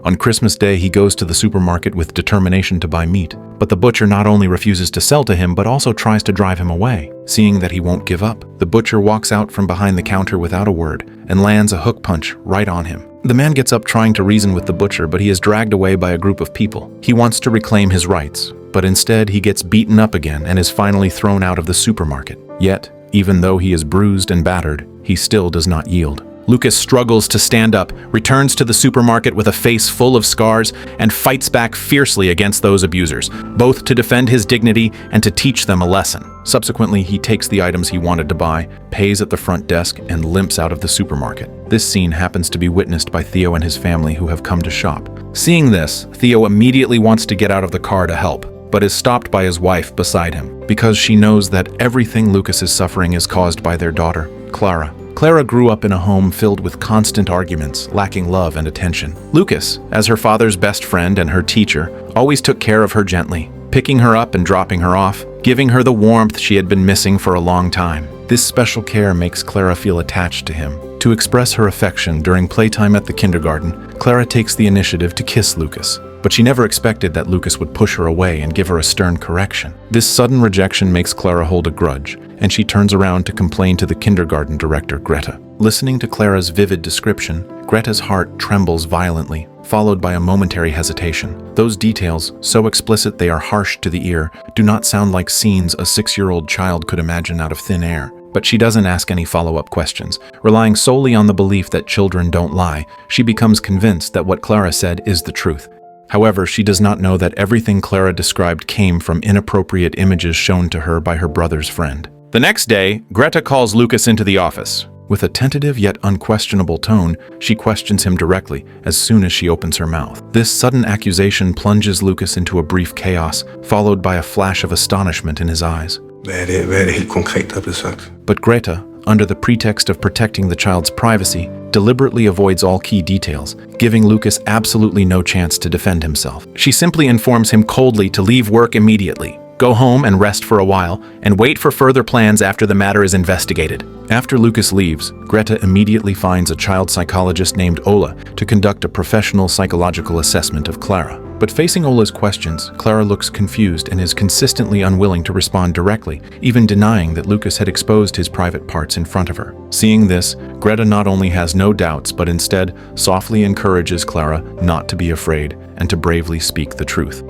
On Christmas Day, he goes to the supermarket with determination to buy meat, but the butcher not only refuses to sell to him but also tries to drive him away. Seeing that he won't give up, the butcher walks out from behind the counter without a word and lands a hook punch right on him. The man gets up trying to reason with the butcher, but he is dragged away by a group of people. He wants to reclaim his rights, but instead he gets beaten up again and is finally thrown out of the supermarket. Yet, even though he is bruised and battered, he still does not yield. Lucas struggles to stand up, returns to the supermarket with a face full of scars, and fights back fiercely against those abusers, both to defend his dignity and to teach them a lesson. Subsequently, he takes the items he wanted to buy, pays at the front desk, and limps out of the supermarket. This scene happens to be witnessed by Theo and his family who have come to shop. Seeing this, Theo immediately wants to get out of the car to help, but is stopped by his wife beside him, because she knows that everything Lucas is suffering is caused by their daughter, Clara. Clara grew up in a home filled with constant arguments, lacking love and attention. Lucas, as her father's best friend and her teacher, always took care of her gently, picking her up and dropping her off, giving her the warmth she had been missing for a long time. This special care makes Clara feel attached to him. To express her affection during playtime at the kindergarten, Clara takes the initiative to kiss Lucas, but she never expected that Lucas would push her away and give her a stern correction. This sudden rejection makes Clara hold a grudge, and she turns around to complain to the kindergarten director, Greta. Listening to Clara's vivid description, Greta's heart trembles violently, followed by a momentary hesitation. Those details, so explicit they are harsh to the ear, do not sound like scenes a 6-year-old child could imagine out of thin air. But she doesn't ask any follow-up questions. Relying solely on the belief that children don't lie, she becomes convinced that what Clara said is the truth. However, she does not know that everything Clara described came from inappropriate images shown to her by her brother's friend. The next day, Greta calls Lucas into the office. With a tentative yet unquestionable tone, she questions him directly as soon as she opens her mouth. This sudden accusation plunges Lucas into a brief chaos, followed by a flash of astonishment in his eyes. Hvad er det helt konkret, der er blevet sagt? But Greta, under the pretext of protecting the child's privacy, deliberately avoids all key details, giving Lucas absolutely no chance to defend himself. She simply informs him coldly to leave work immediately, go home and rest for a while, and wait for further plans after the matter is investigated. After Lucas leaves, Greta immediately finds a child psychologist named Ola to conduct a professional psychological assessment of Clara. But facing Ola's questions, Clara looks confused and is consistently unwilling to respond directly, even denying that Lucas had exposed his private parts in front of her. Seeing this, Greta not only has no doubts, but instead softly encourages Clara not to be afraid and to bravely speak the truth.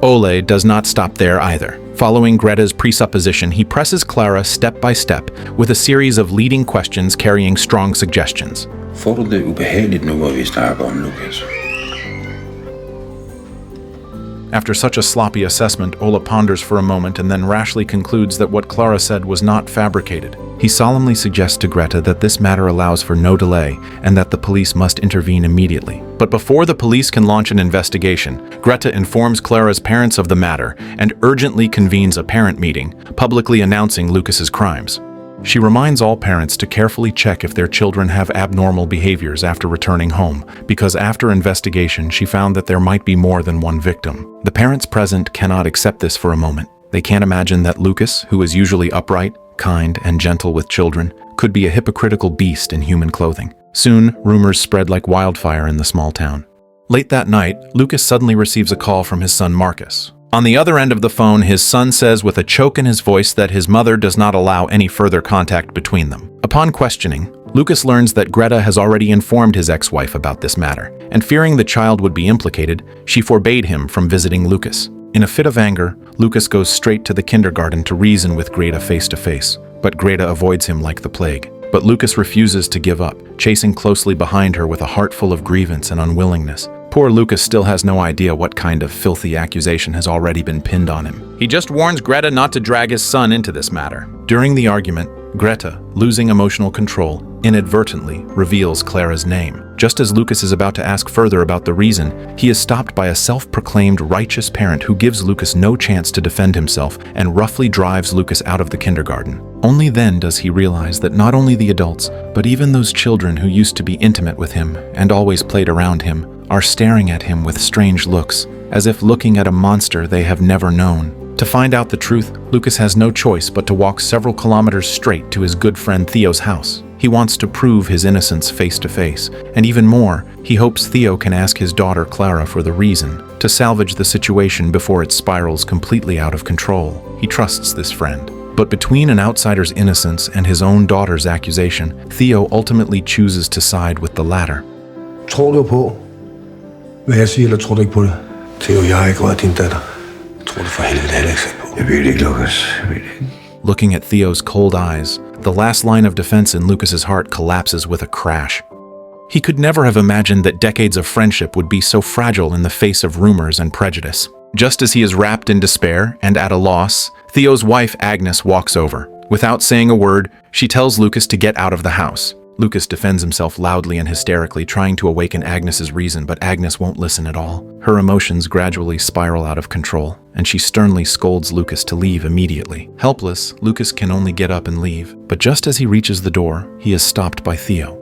Ole does not stop there either. Following Greta's presupposition, he presses Clara step by step with a series of leading questions carrying strong suggestions. Får du det ubehageligt nu, hvor vi snakker om Lucas? After such a sloppy assessment, Ola ponders for a moment and then rashly concludes that what Clara said was not fabricated. He solemnly suggests to Greta that this matter allows for no delay and that the police must intervene immediately. But before the police can launch an investigation, Greta informs Clara's parents of the matter and urgently convenes a parent meeting, publicly announcing Lucas's crimes. She reminds all parents to carefully check if their children have abnormal behaviors after returning home, because after investigation she found that there might be more than one victim. The parents present cannot accept this for a moment. They can't imagine that Lucas, who is usually upright, kind, and gentle with children, could be a hypocritical beast in human clothing. Soon, rumors spread like wildfire in the small town. Late that night, Lucas suddenly receives a call from his son Marcus. On the other end of the phone, his son says with a choke in his voice that his mother does not allow any further contact between them. Upon questioning, Lucas learns that Greta has already informed his ex-wife about this matter, and fearing the child would be implicated, she forbade him from visiting Lucas. In a fit of anger, Lucas goes straight to the kindergarten to reason with Greta face to face, but Greta avoids him like the plague. But Lucas refuses to give up, chasing closely behind her with a heart full of grievance and unwillingness. Poor Lucas still has no idea what kind of filthy accusation has already been pinned on him. He just warns Greta not to drag his son into this matter. During the argument, Greta, losing emotional control, inadvertently reveals Clara's name. Just as Lucas is about to ask further about the reason, he is stopped by a self-proclaimed righteous parent who gives Lucas no chance to defend himself and roughly drives Lucas out of the kindergarten. Only then does he realize that not only the adults, but even those children who used to be intimate with him and always played around him, are staring at him with strange looks, as if looking at a monster they have never known. To find out the truth, Lucas has no choice but to walk several kilometers straight to his good friend Theo's house. He wants to prove his innocence face to face, and even more, he hopes Theo can ask his daughter Clara for the reason, to salvage the situation before it spirals completely out of control. He trusts this friend. But between an outsider's innocence and his own daughter's accusation, Theo ultimately chooses to side with the latter. Tror du på, hvad jeg siger, eller tror du ikke på det? Theo, jeg har ikke rørt din datter. Tror du for helvede heller ikke selv på? Jeg ved ikke, Lucas. Jeg ved ikke. Looking at Theo's cold eyes, the last line of defense in Lucas's heart collapses with a crash. He could never have imagined that decades of friendship would be so fragile in the face of rumors and prejudice. Just as he is wrapped in despair and at a loss, Theo's wife Agnes walks over. Without saying a word, she tells Lucas to get out of the house. Lucas defends himself loudly and hysterically, trying to awaken Agnes's reason, but Agnes won't listen at all. Her emotions gradually spiral out of control, and she sternly scolds Lucas to leave immediately. Helpless, Lucas can only get up and leave, but just as he reaches the door, he is stopped by Theo.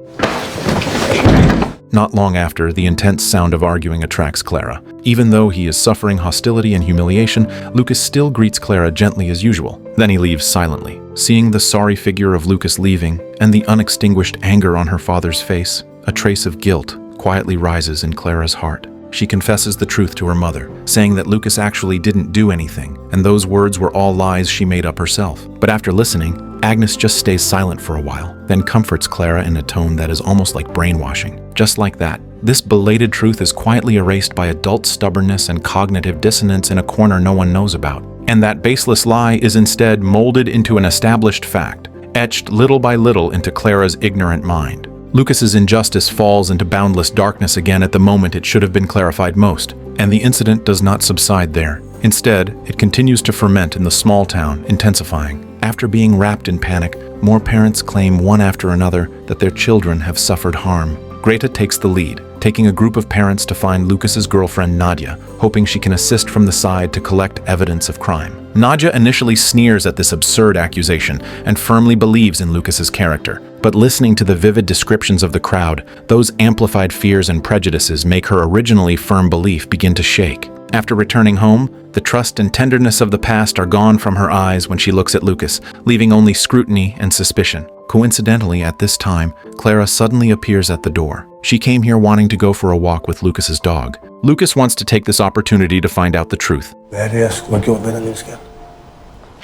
Not long after, the intense sound of arguing attracts Clara. Even though he is suffering hostility and humiliation, Lucas still greets Clara gently as usual. Then he leaves silently. Seeing the sorry figure of Lucas leaving, and the unextinguished anger on her father's face, a trace of guilt quietly rises in Clara's heart. She confesses the truth to her mother, saying that Lucas actually didn't do anything, and those words were all lies she made up herself. But after listening, Agnes just stays silent for a while, then comforts Clara in a tone that is almost like brainwashing. Just like that, this belated truth is quietly erased by adult stubbornness and cognitive dissonance in a corner no one knows about. And that baseless lie is instead molded into an established fact, etched little by little into Clara's ignorant mind. Lucas's injustice falls into boundless darkness again at the moment it should have been clarified most, and the incident does not subside there. Instead, it continues to ferment in the small town, intensifying. After being wrapped in panic, more parents claim one after another that their children have suffered harm. Greta takes the lead, taking a group of parents to find Lucas's girlfriend Nadia, hoping she can assist from the side to collect evidence of crime. Nadia initially sneers at this absurd accusation and firmly believes in Lucas's character. But listening to the vivid descriptions of the crowd, those amplified fears and prejudices make her originally firm belief begin to shake. After returning home, the trust and tenderness of the past are gone from her eyes when she looks at Lucas, leaving only scrutiny and suspicion. Coincidentally, at this time, Clara suddenly appears at the door. She came here wanting to go for a walk with Lucas's dog. Lucas wants to take this opportunity to find out the truth. Hvad er det, jeg skulle have gjort ved dig, lille skat?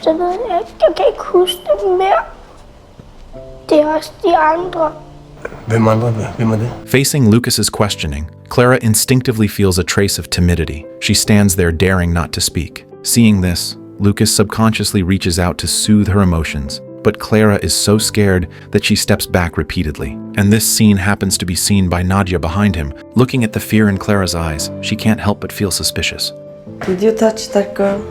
Det ved jeg ikke. Jeg kan ikke huske det mere. Det er også de andre. Hvem andre? Hvem er det? Facing Lucas's questioning, Clara instinctively feels a trace of timidity. She stands there daring not to speak. Seeing this, Lucas subconsciously reaches out to soothe her emotions, but Clara is so scared that she steps back repeatedly. And this scene happens to be seen by Nadia behind him. Looking at the fear in Clara's eyes, she can't help but feel suspicious. Did you touch that girl?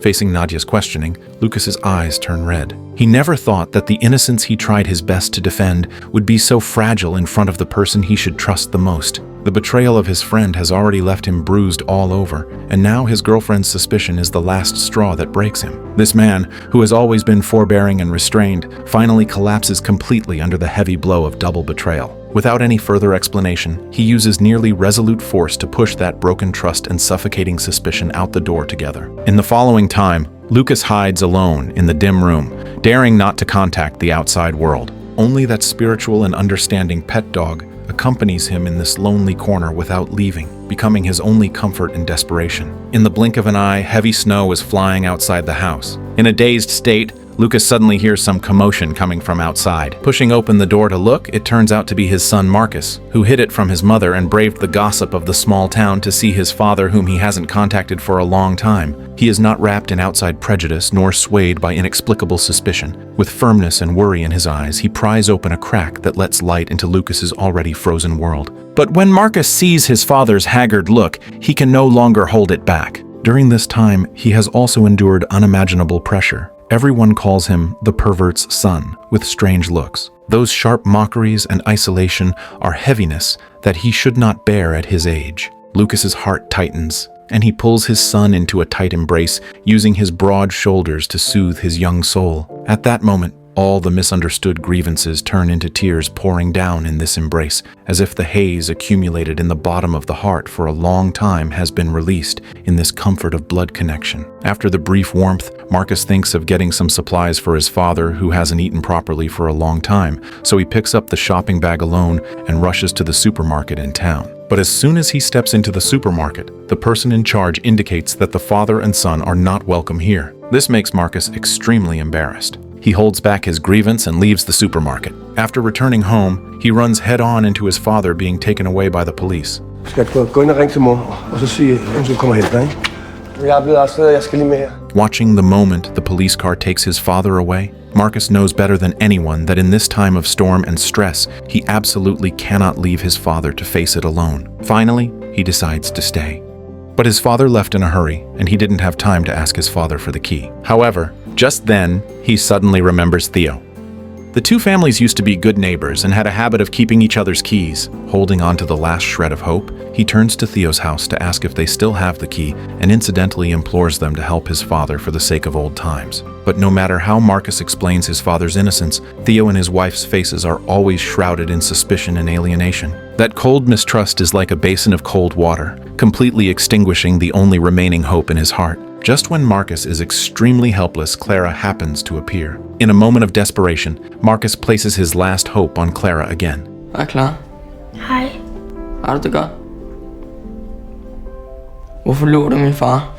Facing Nadia's questioning, Lucas's eyes turn red. He never thought that the innocence he tried his best to defend would be so fragile in front of the person he should trust the most. The betrayal of his friend has already left him bruised all over, and now his girlfriend's suspicion is the last straw that breaks him. This man, who has always been forbearing and restrained, finally collapses completely under the heavy blow of double betrayal. Without any further explanation, he uses nearly resolute force to push that broken trust and suffocating suspicion out the door together. In the following time, Lucas hides alone in the dim room, daring not to contact the outside world. Only that spiritual and understanding pet dog accompanies him in this lonely corner without leaving, becoming his only comfort in desperation. In the blink of an eye, heavy snow is flying outside the house. In a dazed state, Lucas suddenly hears some commotion coming from outside. Pushing open the door to look, it turns out to be his son Marcus, who hid it from his mother and braved the gossip of the small town to see his father, whom he hasn't contacted for a long time. He is not wrapped in outside prejudice nor swayed by inexplicable suspicion. With firmness and worry in his eyes, he pries open a crack that lets light into Lucas's already frozen world. But when Marcus sees his father's haggard look, he can no longer hold it back. During this time, he has also endured unimaginable pressure. Everyone calls him the pervert's son, with strange looks. Those sharp mockeries and isolation are heaviness that he should not bear at his age. Lucas's heart tightens, and he pulls his son into a tight embrace, using his broad shoulders to soothe his young soul. At that moment, All the misunderstood grievances turn into tears pouring down in this embrace, as if the haze accumulated in the bottom of the heart for a long time has been released in this comfort of blood connection. After the brief warmth, Marcus thinks of getting some supplies for his father, who hasn't eaten properly for a long time, so he picks up the shopping bag alone and rushes to the supermarket in town. But as soon as he steps into the supermarket, the person in charge indicates that the father and son are not welcome here. This makes Marcus extremely embarrassed. He holds back his grievance and leaves the supermarket. After returning home, he runs head-on into his father being taken away by the police. Skat, gå ind og ring til mor, og så sige, at hun skal komme og hente dig, ikke? Jeg er blevet arresteret, jeg skal lige med her. Watching the moment the police car takes his father away, Marcus knows better than anyone that in this time of storm and stress, he absolutely cannot leave his father to face it alone. Finally, he decides to stay. But his father left in a hurry, and he didn't have time to ask his father for the key. However, just then, he suddenly remembers Theo. The two families used to be good neighbors and had a habit of keeping each other's keys. Holding on to the last shred of hope, he turns to Theo's house to ask if they still have the key and incidentally implores them to help his father for the sake of old times. But no matter how Marcus explains his father's innocence, Theo and his wife's faces are always shrouded in suspicion and alienation. That cold mistrust is like a basin of cold water, completely extinguishing the only remaining hope in his heart. Just when Marcus is extremely helpless, Clara happens to appear. In a moment of desperation, Marcus places his last hope on Clara again. Hej Clara. Hej. Har du det godt? Hvorfor lå du min far?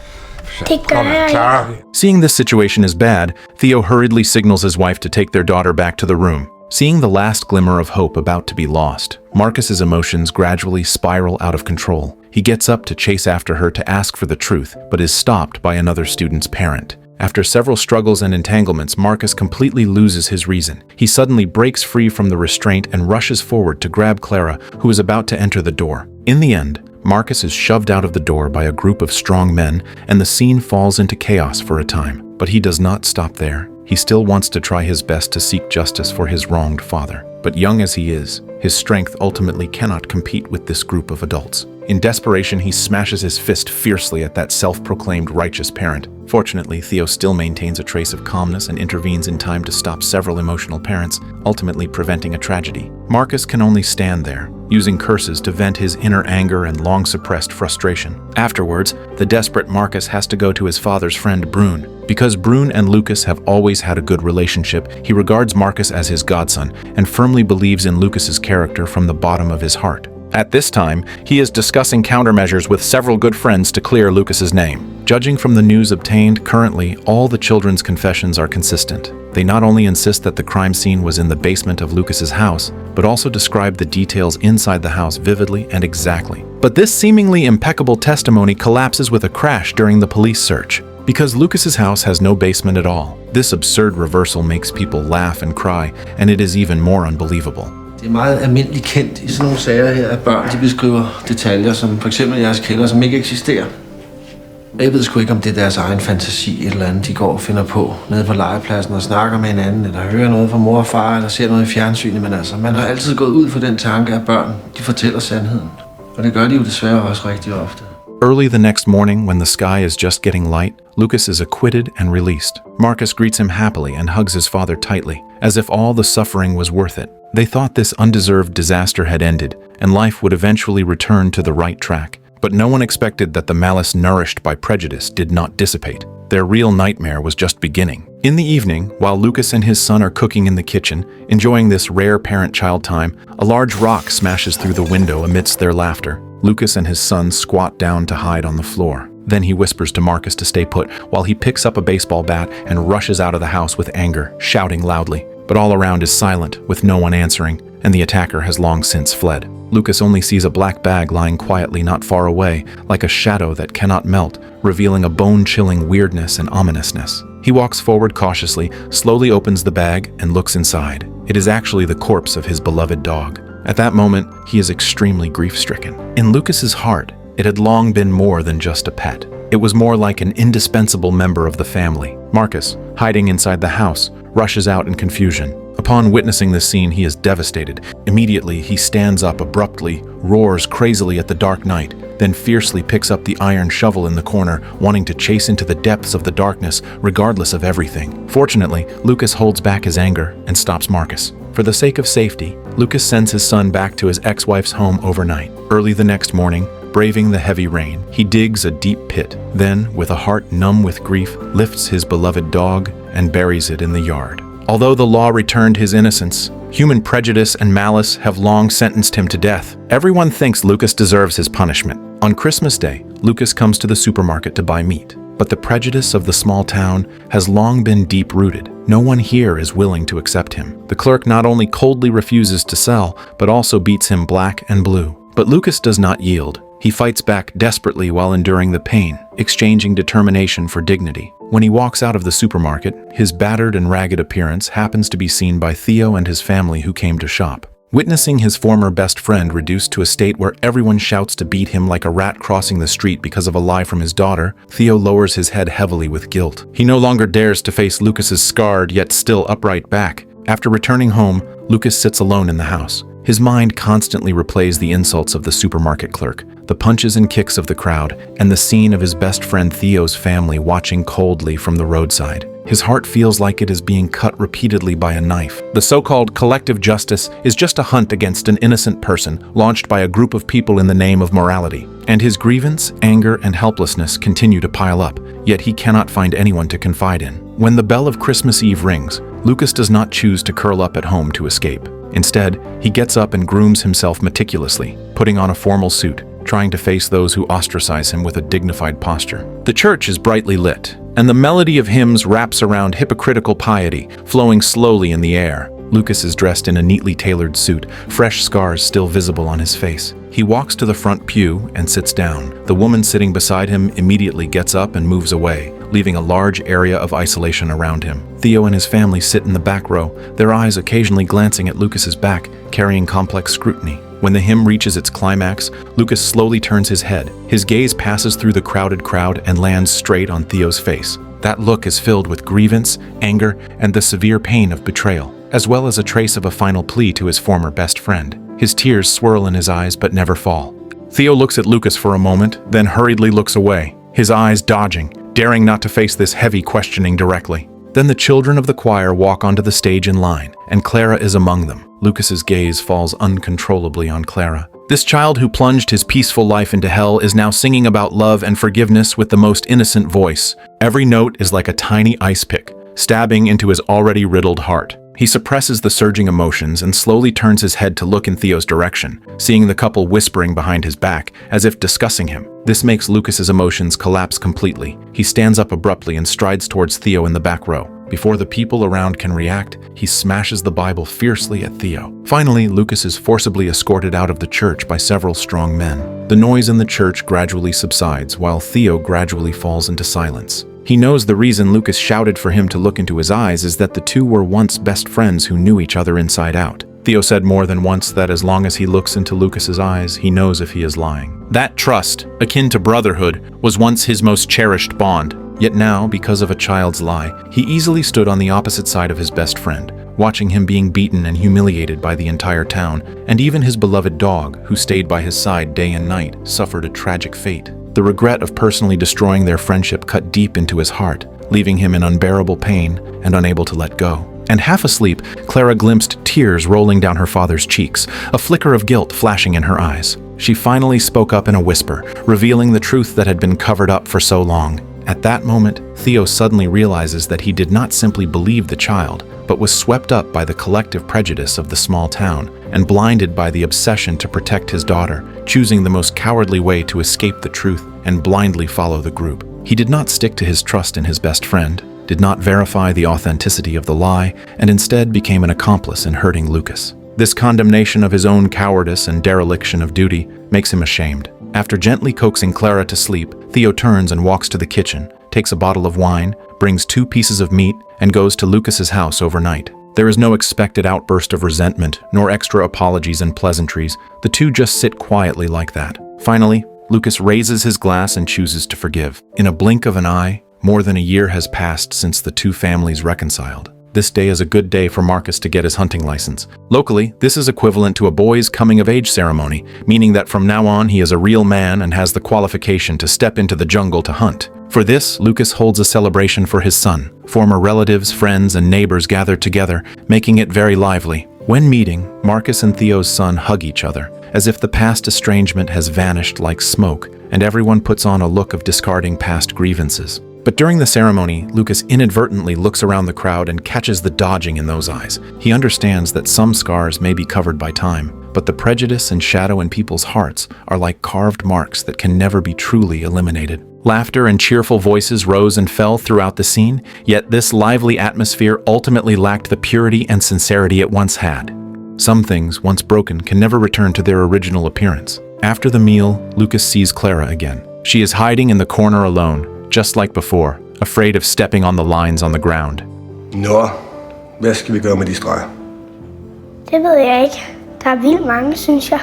Det gør jeg ikke. Seeing this situation is bad, Theo hurriedly signals his wife to take their daughter back to the room. Seeing the last glimmer of hope about to be lost, Marcus's emotions gradually spiral out of control. He gets up to chase after her to ask for the truth, but is stopped by another student's parent. After several struggles and entanglements, Marcus completely loses his reason. He suddenly breaks free from the restraint and rushes forward to grab Clara, who is about to enter the door. In the end, Marcus is shoved out of the door by a group of strong men, and the scene falls into chaos for a time. But he does not stop there. He still wants to try his best to seek justice for his wronged father. But young as he is, his strength ultimately cannot compete with this group of adults. In desperation, he smashes his fist fiercely at that self-proclaimed righteous parent. Fortunately, Theo still maintains a trace of calmness and intervenes in time to stop several emotional parents, ultimately preventing a tragedy. Marcus can only stand there, using curses to vent his inner anger and long-suppressed frustration. Afterwards, the desperate Marcus has to go to his father's friend Brune. Because Brune and Lucas have always had a good relationship, he regards Marcus as his godson and firmly believes in Lucas's character from the bottom of his heart. At this time, he is discussing countermeasures with several good friends to clear Lucas's name. Judging from the news obtained, currently, all the children's confessions are consistent. They not only insist that the crime scene was in the basement of Lucas's house, but also describe the details inside the house vividly and exactly. But this seemingly impeccable testimony collapses with a crash during the police search. Because Lucas's house has no basement at all, this absurd reversal makes people laugh and cry, and it is even more unbelievable. Det er meget almindeligt kendt i sådan nogle sager her, at børn de beskriver detaljer, som for eksempel jeres kælder, som ikke eksisterer. Jeg ved sgu ikke, om det er deres egen fantasi eller andet, de går og finder på nede på legepladsen og snakker med hinanden, eller hører noget fra mor og far, eller ser noget i fjernsynet, men altså, man har altid gået ud for den tanke, at børn, de fortæller sandheden. Og det gør de jo desværre også rigtig ofte. Early the next morning, when the sky is just getting light, Lucas is acquitted and released. Marcus greets him happily and hugs his father tightly, as if all the suffering was worth it. They thought this undeserved disaster had ended, and life would eventually return to the right track. But no one expected that the malice nourished by prejudice did not dissipate. Their real nightmare was just beginning. In the evening, while Lucas and his son are cooking in the kitchen, enjoying this rare parent-child time, a large rock smashes through the window amidst their laughter. Lucas and his son squat down to hide on the floor. Then he whispers to Marcus to stay put, while he picks up a baseball bat and rushes out of the house with anger, shouting loudly. But all around is silent, with no one answering, and the attacker has long since fled. Lucas only sees a black bag lying quietly not far away, like a shadow that cannot melt, revealing a bone-chilling weirdness and ominousness. He walks forward cautiously, slowly opens the bag, and looks inside. It is actually the corpse of his beloved dog. At that moment, he is extremely grief-stricken. In Lucas's heart, it had long been more than just a pet. It was more like an indispensable member of the family. Marcus, hiding inside the house, rushes out in confusion. Upon witnessing this scene, he is devastated. Immediately, he stands up abruptly, roars crazily at the dark night. then fiercely picks up the iron shovel in the corner, wanting to chase into the depths of the darkness, regardless of everything. Fortunately, Lucas holds back his anger and stops Marcus. For the sake of safety, Lucas sends his son back to his ex-wife's home overnight. Early the next morning, braving the heavy rain, he digs a deep pit. Then, with a heart numb with grief, lifts his beloved dog and buries it in the yard. Although the law returned his innocence, human prejudice and malice have long sentenced him to death. Everyone thinks Lucas deserves his punishment. On Christmas Day, Lucas comes to the supermarket to buy meat. But the prejudice of the small town has long been deep-rooted. No one here is willing to accept him. The clerk not only coldly refuses to sell, but also beats him black and blue. But Lucas does not yield. He fights back desperately while enduring the pain, exchanging determination for dignity. When he walks out of the supermarket, his battered and ragged appearance happens to be seen by Theo and his family who came to shop. Witnessing his former best friend reduced to a state where everyone shouts to beat him like a rat crossing the street because of a lie from his daughter, Theo lowers his head heavily with guilt. He no longer dares to face Lucas's scarred yet still upright back. After returning home, Lucas sits alone in the house. His mind constantly replays the insults of the supermarket clerk, the punches and kicks of the crowd, and the scene of his best friend Theo's family watching coldly from the roadside. His heart feels like it is being cut repeatedly by a knife. The so-called collective justice is just a hunt against an innocent person launched by a group of people in the name of morality. And his grievance, anger, and helplessness continue to pile up, yet he cannot find anyone to confide in. When the bell of Christmas Eve rings, Lucas does not choose to curl up at home to escape. Instead, he gets up and grooms himself meticulously, putting on a formal suit, trying to face those who ostracize him with a dignified posture. The church is brightly lit, and the melody of hymns wraps around hypocritical piety, flowing slowly in the air. Lucas is dressed in a neatly tailored suit, fresh scars still visible on his face. He walks to the front pew and sits down. The woman sitting beside him immediately gets up and moves away, leaving a large area of isolation around him. Theo and his family sit in the back row, their eyes occasionally glancing at Lucas's back, carrying complex scrutiny. When the hymn reaches its climax, Lucas slowly turns his head. His gaze passes through the crowded crowd and lands straight on Theo's face. That look is filled with grievance, anger, and the severe pain of betrayal, as well as a trace of a final plea to his former best friend. His tears swirl in his eyes but never fall. Theo looks at Lucas for a moment, then hurriedly looks away, his eyes dodging, daring not to face this heavy questioning directly. Then the children of the choir walk onto the stage in line, and Clara is among them. Lucas's gaze falls uncontrollably on Clara. This child who plunged his peaceful life into hell is now singing about love and forgiveness with the most innocent voice. Every note is like a tiny ice pick, stabbing into his already riddled heart. He suppresses the surging emotions and slowly turns his head to look in Theo's direction, seeing the couple whispering behind his back, as if discussing him. This makes Lucas's emotions collapse completely. He stands up abruptly and strides towards Theo in the back row. Before the people around can react, he smashes the Bible fiercely at Theo. Finally, Lucas is forcibly escorted out of the church by several strong men. The noise in the church gradually subsides, while Theo gradually falls into silence. He knows the reason Lucas shouted for him to look into his eyes is that the two were once best friends who knew each other inside out. Theo said more than once that as long as he looks into Lucas's eyes, he knows if he is lying. That trust, akin to brotherhood, was once his most cherished bond. Yet now, because of a child's lie, he easily stood on the opposite side of his best friend, watching him being beaten and humiliated by the entire town, and even his beloved dog, who stayed by his side day and night, suffered a tragic fate. The regret of personally destroying their friendship cut deep into his heart, leaving him in unbearable pain and unable to let go. And half asleep, Clara glimpsed tears rolling down her father's cheeks, a flicker of guilt flashing in her eyes. She finally spoke up in a whisper, revealing the truth that had been covered up for so long. At that moment, Theo suddenly realizes that he did not simply believe the child, but was swept up by the collective prejudice of the small town and blinded by the obsession to protect his daughter, choosing the most cowardly way to escape the truth and blindly follow the group. He did not stick to his trust in his best friend, did not verify the authenticity of the lie, and instead became an accomplice in hurting Lucas. This condemnation of his own cowardice and dereliction of duty makes him ashamed. After gently coaxing Clara to sleep, Theo turns and walks to the kitchen, takes a bottle of wine, brings 2 pieces of meat, and goes to Lucas's house overnight. There is no expected outburst of resentment, nor extra apologies and pleasantries. The two just sit quietly like that. Finally, Lucas raises his glass and chooses to forgive. In a blink of an eye, more than a year has passed since the two families reconciled. This day is a good day for Marcus to get his hunting license. Locally, this is equivalent to a boy's coming-of-age ceremony, meaning that from now on he is a real man and has the qualification to step into the jungle to hunt. For this, Lucas holds a celebration for his son. Former relatives, friends, and neighbors gather together, making it very lively. When meeting, Marcus and Theo's son hug each other, as if the past estrangement has vanished like smoke, and everyone puts on a look of discarding past grievances. But during the ceremony, Lucas inadvertently looks around the crowd and catches the dodging in those eyes. He understands that some scars may be covered by time, but the prejudice and shadow in people's hearts are like carved marks that can never be truly eliminated. Laughter and cheerful voices rose and fell throughout the scene, yet this lively atmosphere ultimately lacked the purity and sincerity it once had. Some things, once broken, can never return to their original appearance. After the meal, Lucas sees Clara again. She is hiding in the corner alone, just like before, afraid of stepping on the lines on the ground. Nå, hvad skal vi gøre med de streger? Det ved jeg ikke. Der vildt mange, synes jeg.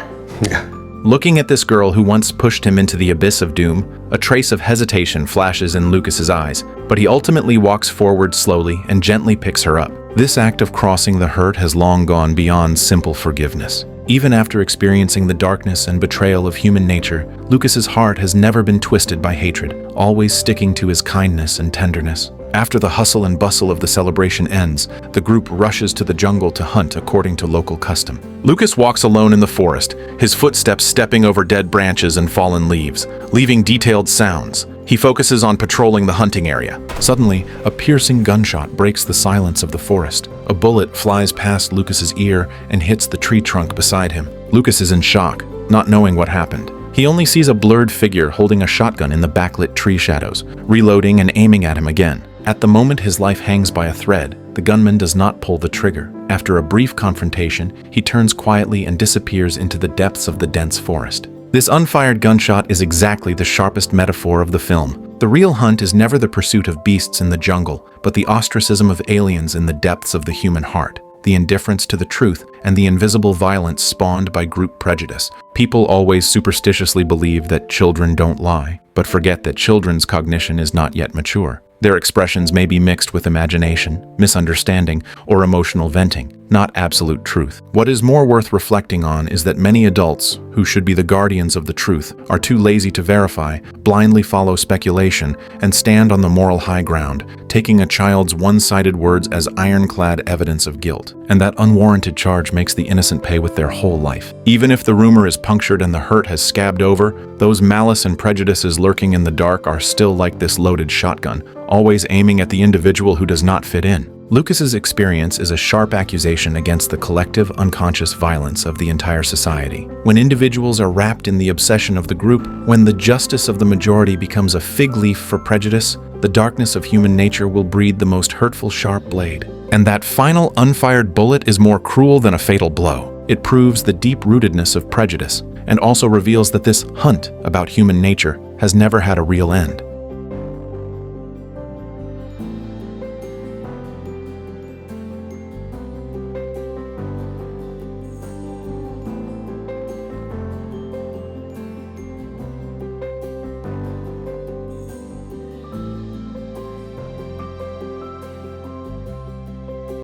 Ja. Looking at this girl who once pushed him into the abyss of doom, a trace of hesitation flashes in Lucas's eyes, but he ultimately walks forward slowly and gently picks her up. This act of crossing the hurt has long gone beyond simple forgiveness. Even after experiencing the darkness and betrayal of human nature, Lucas's heart has never been twisted by hatred, always sticking to his kindness and tenderness. After the hustle and bustle of the celebration ends, the group rushes to the jungle to hunt according to local custom. Lucas walks alone in the forest, his footsteps stepping over dead branches and fallen leaves, leaving detailed sounds. He focuses on patrolling the hunting area. Suddenly, a piercing gunshot breaks the silence of the forest. A bullet flies past Lucas's ear and hits the tree trunk beside him. Lucas is in shock, not knowing what happened. He only sees a blurred figure holding a shotgun in the backlit tree shadows, reloading and aiming at him again. At the moment his life hangs by a thread, the gunman does not pull the trigger. After a brief confrontation, he turns quietly and disappears into the depths of the dense forest. This unfired gunshot is exactly the sharpest metaphor of the film. The real hunt is never the pursuit of beasts in the jungle, but the ostracism of aliens in the depths of the human heart, the indifference to the truth, and the invisible violence spawned by group prejudice. People always superstitiously believe that children don't lie, but forget that children's cognition is not yet mature. Their expressions may be mixed with imagination, misunderstanding, or emotional venting, not absolute truth. What is more worth reflecting on is that many adults, who should be the guardians of the truth, are too lazy to verify, blindly follow speculation, and stand on the moral high ground, taking a child's one-sided words as ironclad evidence of guilt. And that unwarranted charge makes the innocent pay with their whole life. Even if the rumor is punctured and the hurt has scabbed over, those malice and prejudices lurking in the dark are still like this loaded shotgun, always aiming at the individual who does not fit in. Lucas's experience is a sharp accusation against the collective unconscious violence of the entire society. When individuals are wrapped in the obsession of the group, when the justice of the majority becomes a fig leaf for prejudice, the darkness of human nature will breed the most hurtful sharp blade. And that final unfired bullet is more cruel than a fatal blow. It proves the deep-rootedness of prejudice, and also reveals that this hunt about human nature has never had a real end.